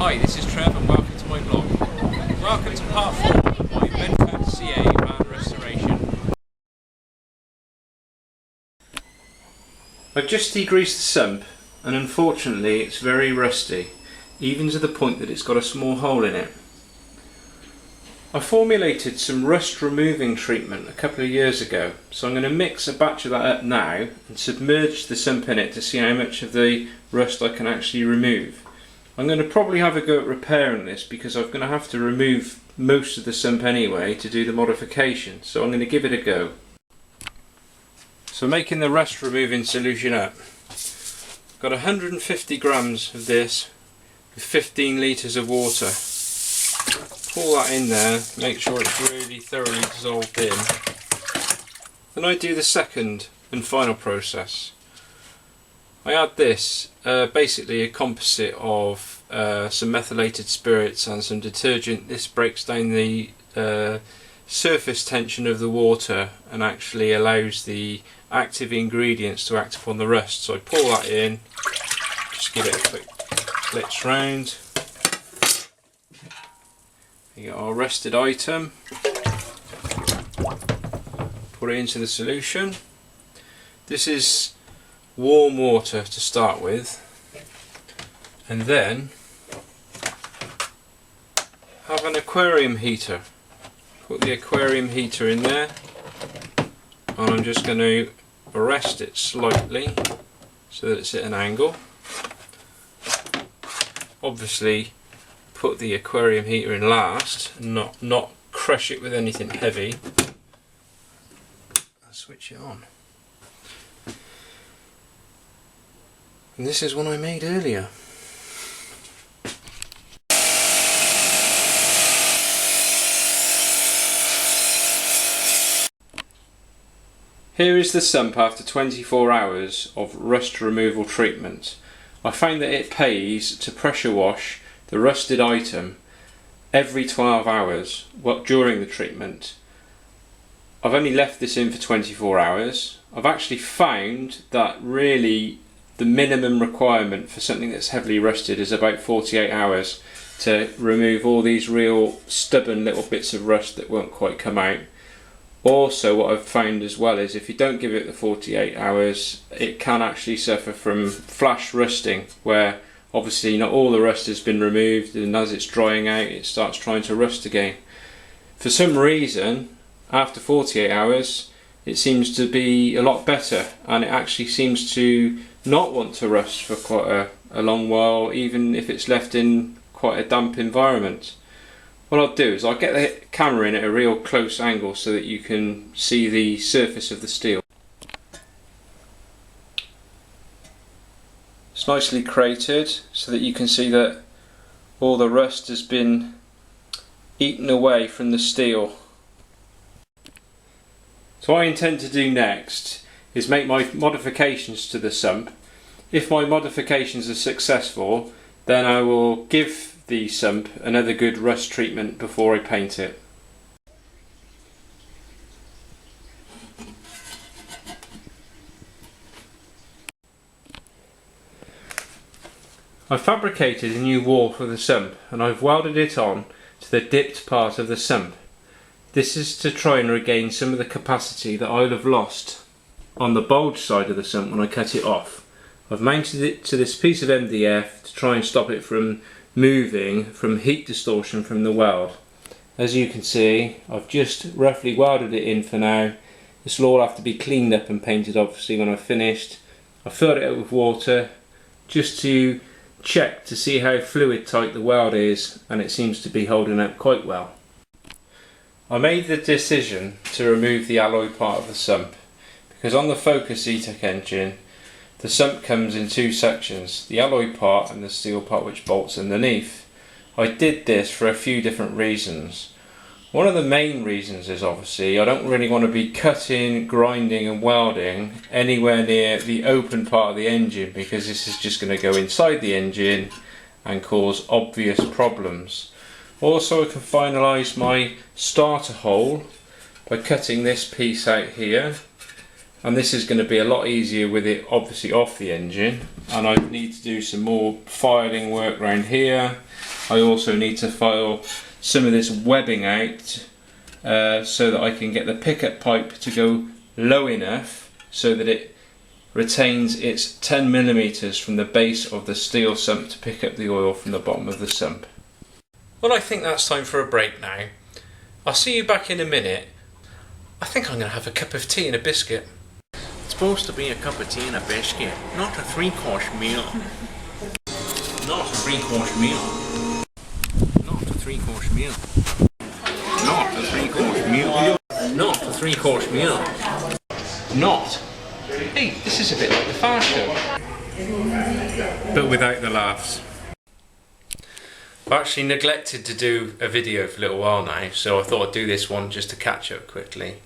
Hi, this is Trev and welcome to my blog. Welcome to part 4 of my Bedford CA van restoration. I've just degreased the sump and unfortunately it's very rusty, even to the point that it's got a small hole in it. I formulated some rust removing treatment a couple of years ago, so I'm going to mix a batch of that up now and submerge the sump in it to see how much of the rust I can actually remove. I'm going to probably have a go at repairing this because I'm going to have to remove most of the sump anyway to do the modification, so I'm going to give it a go. So making the rust removing solution up. I've got 150 grams of this with 15 litres of water. Pour that in there, make sure it's really thoroughly dissolved in. Then I do the second and final process. I add this, basically a composite of some methylated spirits and some detergent. This breaks down the surface tension of the water and actually allows the active ingredients to act upon the rust. So I pour that in, just give it a quick glitch round. You get our rusted item, put it into the solution. This is warm water to start with, and then have an aquarium heater. Put the aquarium heater in there, and I'm just going to arrest it slightly so that it's at an angle. Obviously put the aquarium heater in last, not crush it with anything heavy. I'll switch it on. And this is one I made earlier. Here is the sump after 24 hours of rust removal treatment. I found that it pays to pressure wash the rusted item every 12 hours during the treatment. I've only left this in for 24 hours. I've actually found that really the minimum requirement for something that's heavily rusted is about 48 hours to remove all these real stubborn little bits of rust that won't quite come out. Also, what I've found as well is if you don't give it the 48 hours, it can actually suffer from flash rusting, where obviously not all the rust has been removed, and as it's drying out it starts trying to rust again. For some reason, after 48 hours it seems to be a lot better, and it actually seems to not want to rust for quite a long while, even if it's left in quite a damp environment. What I'll do is I'll get the camera in at a real close angle so that you can see the surface of the steel. It's nicely cratered so that you can see that all the rust has been eaten away from the steel. So what I intend to do next is make my modifications to the sump. If my modifications are successful, then I will give the sump another good rust treatment before I paint it. I've fabricated a new wall for the sump and I've welded it on to the dipped part of the sump. This is to try and regain some of the capacity that I'll have lost on the bulge side of the sump when I cut it off. I've mounted it to this piece of MDF to try and stop it from moving from heat distortion from the weld. As you can see, I've just roughly welded it in for now. This will all have to be cleaned up and painted obviously when I've finished. I've filled it up with water just to check to see how fluid tight the weld is, and it seems to be holding up quite well. I made the decision to remove the alloy part of the sump because on the Focus E-Tech engine the sump comes in two sections, the alloy part and the steel part which bolts underneath. I did this for a few different reasons. One of the main reasons is obviously I don't really want to be cutting, grinding and welding anywhere near the open part of the engine, because this is just going to go inside the engine and cause obvious problems. Also, I can finalise my starter hole by cutting this piece out here, and this is going to be a lot easier with it obviously off the engine, and I need to do some more filing work around here I also need to file some of this webbing out so that I can get the pickup pipe to go low enough so that it retains its 10mm from the base of the steel sump to pick up the oil from the bottom of the sump. Well, I think that's time for a break now. I'll see you back in a minute. I think I'm going to have a cup of tea and a biscuit. It's supposed to be a cup of tea and a biscuit, not a 3-course meal. Not a 3-course meal. Not a 3-course meal. Not a 3-course meal. Not a 3-course meal. Not. Hey, this is a bit like the Far Show. But without the laughs. I've actually neglected to do a video for a little while now, so I thought I'd do this one just to catch up quickly.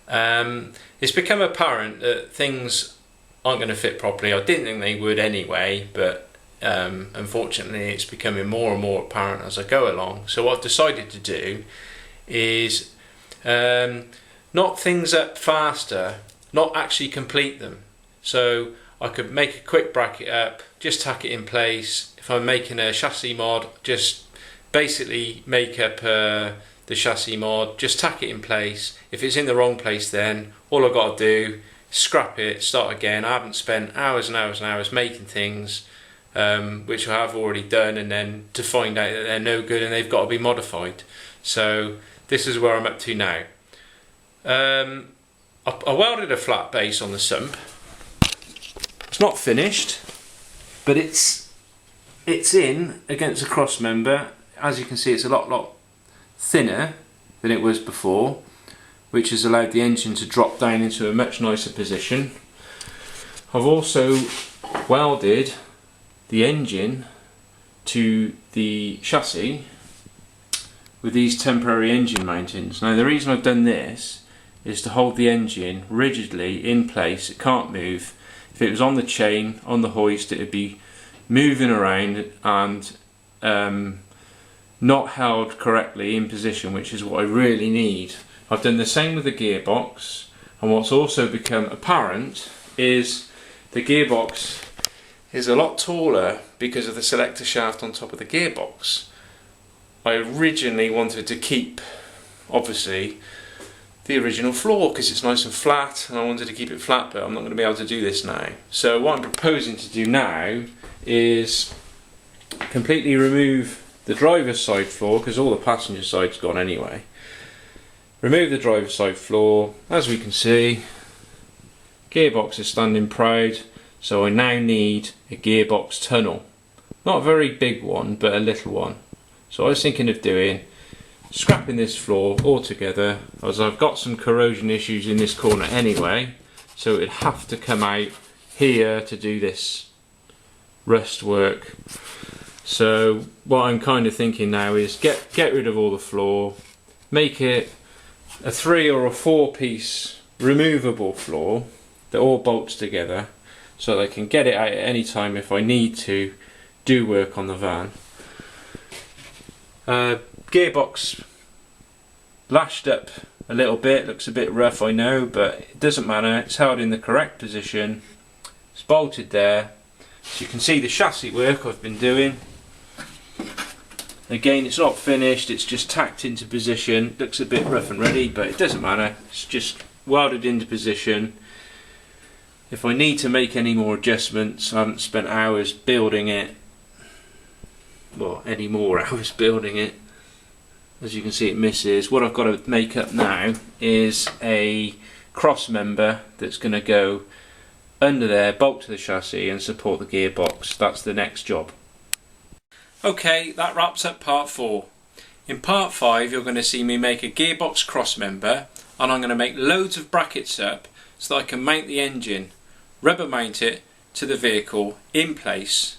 It's become apparent that things aren't going to fit properly. I didn't think they would anyway, but unfortunately it's becoming more and more apparent as I go along. So what I've decided to do is knock things up faster, not actually complete them. So I could make a quick bracket up, just tack it in place. If I'm making a chassis mod, just basically make up the chassis mod, just tack it in place. If it's in the wrong place, then all I've got to do is scrap it, start again. I haven't spent hours and hours and hours making things which I have already done, and then to find out that they're no good and they've got to be modified. So this is where I'm up to now. I welded a flat base on the sump. It's not finished, but it's in against a cross member. As you can see, it's a lot thinner than it was before, which has allowed the engine to drop down into a much nicer position. I've also welded the engine to the chassis with these temporary engine mountings. Now the reason I've done this is to hold the engine rigidly in place. It can't move. If it was on the chain, on the hoist, it would be moving around and not held correctly in position, which is what I really need. I've done the same with the gearbox, and what's also become apparent is the gearbox is a lot taller because of the selector shaft on top of the gearbox. I originally wanted to keep, obviously, the original floor because it's nice and flat, and I wanted to keep it flat, but I'm not going to be able to do this now. So what I'm proposing to do now is completely remove the driver's side floor, because all the passenger side's gone anyway. Remove the driver's side floor. As we can see, gearbox is standing proud, so I now need a gearbox tunnel. Not a very big one, but a little one. So I was thinking of doing scrapping this floor altogether, as I've got some corrosion issues in this corner anyway, so it'd have to come out here to do this rust work. So what I'm kind of thinking now is get rid of all the floor, make it a 3 or a 4 piece removable floor that all bolts together, so that I can get it out at any time if I need to do work on the van. Gearbox lashed up a little bit, looks a bit rough I know, but it doesn't matter, it's held in the correct position, it's bolted there. So you can see the chassis work I've been doing. Again, it's not finished, it's just tacked into position, looks a bit rough and ready, but it doesn't matter, it's just welded into position. If I need to make any more adjustments, I haven't spent hours building it, well, any more hours building it. As you can see, it misses. What I've got to make up now is a cross member that's going to go under there, bolt to the chassis and support the gearbox. That's the next job. Okay, that wraps up part 4. In part 5 you're going to see me make a gearbox cross member, and I'm going to make loads of brackets up so that I can mount the engine, rubber mount it to the vehicle in place,